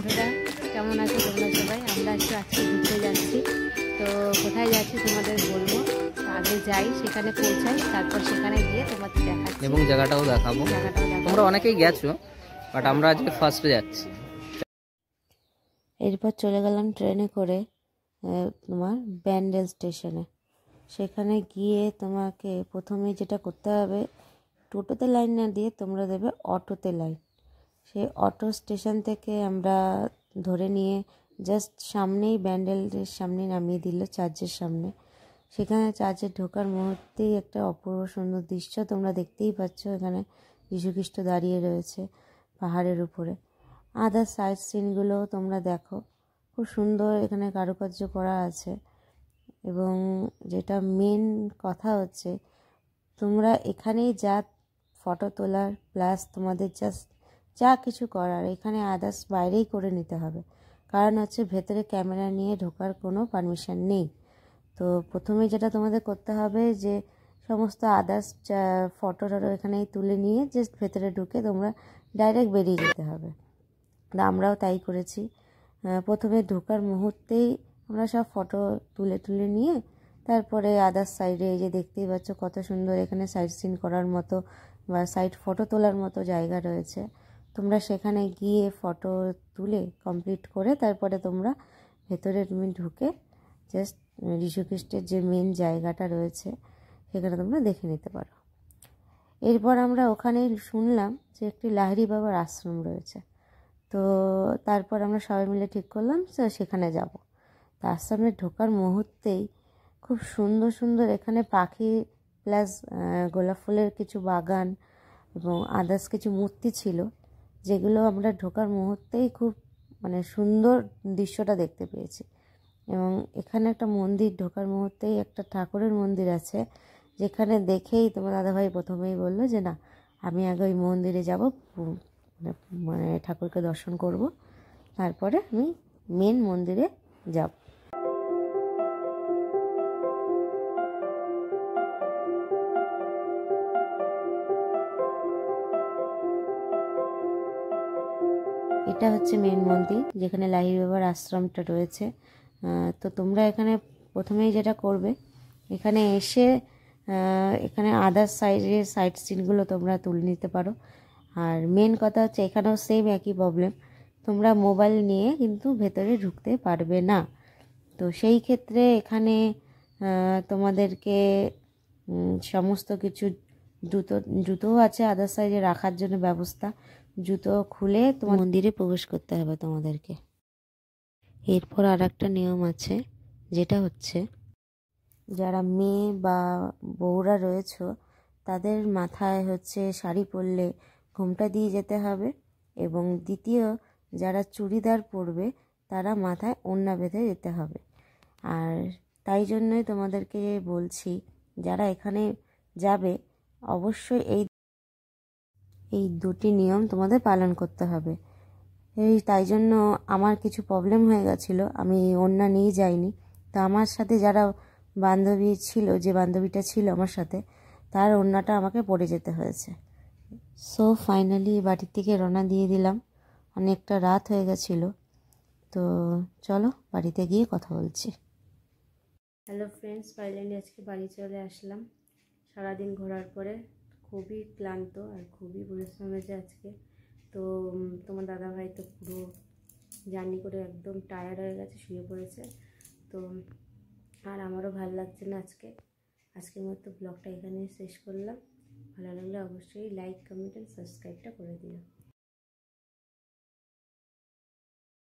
বন্ধুরা, কেমন আছো তোমরা সবাই? আমরা আজকে ঘুরতে যাচ্ছি। তো কোথায় যাচ্ছি তোমাদের বলবো। আগে যাই, সেখানে পৌঁছাই, তারপর সেখানে গিয়ে তোমাদের দেখাচ্ছি এবং জায়গাটাও দেখাবো। তোমরা অনেকেই গেছো, বাট আমরা আজকে ফার্স্টে যাচ্ছি। এরপর চলে গেলাম ট্রেনে করে তোমার ব্যান্ডেল স্টেশনে। সেখানে গিয়ে তোমাকে প্রথমে যেটা করতে হবে, টোটোতে লাইন না দিয়ে তোমরা দেবে অটোতে লাইন। সেই অটো স্টেশন থেকে আমরা ধরে নিয়ে জাস্ট সামনেই ব্যান্ডেলের সামনে নামিয়ে দিল, চার্চের সামনে। সেখানে চার্চে ঢোকার মুহূর্তেই একটা অপূর্ব সুন্দর দৃশ্য তোমরা দেখতেই পাচ্ছ। এখানে যীশুখ্রিস্ট দাঁড়িয়ে রয়েছে পাহাড়ের উপরে। আদার সাইড সিনগুলো তোমরা দেখো, খুব সুন্দর এখানে কারুকার্য করা আছে। এবং যেটা মেন কথা হচ্ছে, তোমরা এখানেই যা ফটো তোলার প্লাস তোমাদের যা কিছু করার এখানে আদার্স বাইরেই করে নিতে হবে। কারণ হচ্ছে ভেতরে ক্যামেরা নিয়ে ঢোকার কোনো পারমিশন নেই। তো প্রথমে যেটা তোমাদের করতে হবে, যে সমস্ত আদার্স ফটো এখানেই তুলে নিয়ে জাস্ট ভেতরে ঢুকে তোমরা ডাইরেক্ট বেরিয়ে যেতে হবে। আমরাও তাই করেছি। প্রথমে ঢোকার মুহূর্তেই আমরা সব ফটো তুলে নিয়ে তারপরে আদার্স সাইডে এই যে দেখতেই পাচ্ছ কত সুন্দর এখানে সাইড সিন করার মতো বা সাইড ফটো তোলার মতো জায়গা রয়েছে। তোমরা সেখানে গিয়ে ফটো তুলে কমপ্লিট করে তারপরে তোমরা ভেতরে তুমি ঢুকে জাস্ট যীশুখ্রিস্টের যে মেন জায়গাটা রয়েছে সেখানে তোমরা দেখে নিতে পারো। এরপর আমরা ওখানে শুনলাম যে একটি লাহিড়ী বাবার আশ্রম রয়েছে। তো তারপর আমরা সবাই মিলে ঠিক করলাম সেখানে যাব। তো আশ্রমে ঢোকার মুহূর্তেই খুব সুন্দর সুন্দর এখানে পাখি প্লাস গোলাপ ফুলের কিছু বাগান এবং আদার্স কিছু মূর্তি ছিল, যেগুলো আমরা ঢোকার মুহূর্তেই খুব সুন্দর দৃশ্যটা দেখতে পেয়েছি। এবং এখানে একটা মন্দির, ঢোকার মুহূর্তেই একটা ঠাকুরের মন্দির আছে, যেখানে দেখেই তোমার দাদাভাই প্রথমেই বললো যে না, আমি আগে ওই মন্দিরে যাব, ঠাকুরকে দর্শন করব, তারপরে আমি মেন মন্দিরে যাব। এটা হচ্ছে মেন মন্দির, যেখানে লাহিড়ী বাবার আশ্রমটা রয়েছে। তো তোমরা এখানে প্রথমেই যেটা করবে, এখানে এসে এখানে আদার সাইড সিনগুলো তোমরা তুলে নিতে পারো। আর মেন কথা হচ্ছে এখানেও সেম একই প্রবলেম, তোমরা মোবাইল নিয়ে কিন্তু ভেতরে ঢুকতে পারবে না। তো সেই ক্ষেত্রে এখানে তোমাদেরকে সমস্ত কিছু জুতোও আছে আদার সাইডে রাখার জন্য ব্যবস্থা। জুতো খুলে তোমার মন্দিরে প্রবেশ করতে হবে তোমাদেরকে। এরপর আর একটা নিয়ম আছে, যেটা হচ্ছে যারা মেয়ে বা বউরা রয়েছে তাদের মাথায় হচ্ছে শাড়ি পরলে ঘোমটা দিয়ে যেতে হবে। এবং দ্বিতীয়, যারা চুড়িদার পরবে তারা মাথায় ওড়না বেঁধে যেতে হবে। আর তাই জন্যই তোমাদেরকে বলছি, যারা এখানে যাবে অবশ্যই এই দুটি নিয়ম তোমাদের পালন করতে হবে। তাই জন্য আমার কিছু প্রবলেম হয়ে গেছিলো, আমি ওড়না নিয়ে যাইনি। তো আমার সাথে যারা বান্ধবী ছিল, যে বান্ধবীটা ছিল আমার সাথে, তার ওড়নাটা আমাকে পরে যেতে হয়েছে। সো ফাইনালি বাড়ির থেকে রওনা দিয়ে দিলাম, অনেকটা রাত হয়ে গেছিলো। তো চলো বাড়িতে গিয়ে কথা বলছি। হ্যালো ফ্রেন্ডস, ফাইনালি আজকে বাড়ি চলে আসলাম। সারাদিন ঘোরার পরে খুবই ক্লান্ত আর খুবই পরিশ্রম হয়েছে আজকে। তো তোমার দাদাভাই তো পুরো জার্নি করে একদম টায়ার্ড হয়ে গেছে, শুয়ে পড়েছে। তো আর আমারও ভালো লাগছে না আজকের মতো ব্লগটা এখানে শেষ করলাম। ভালো লাগলে অবশ্যই লাইক, কমেন্ট অ্যান্ড সাবস্ক্রাইবটা করে দিও।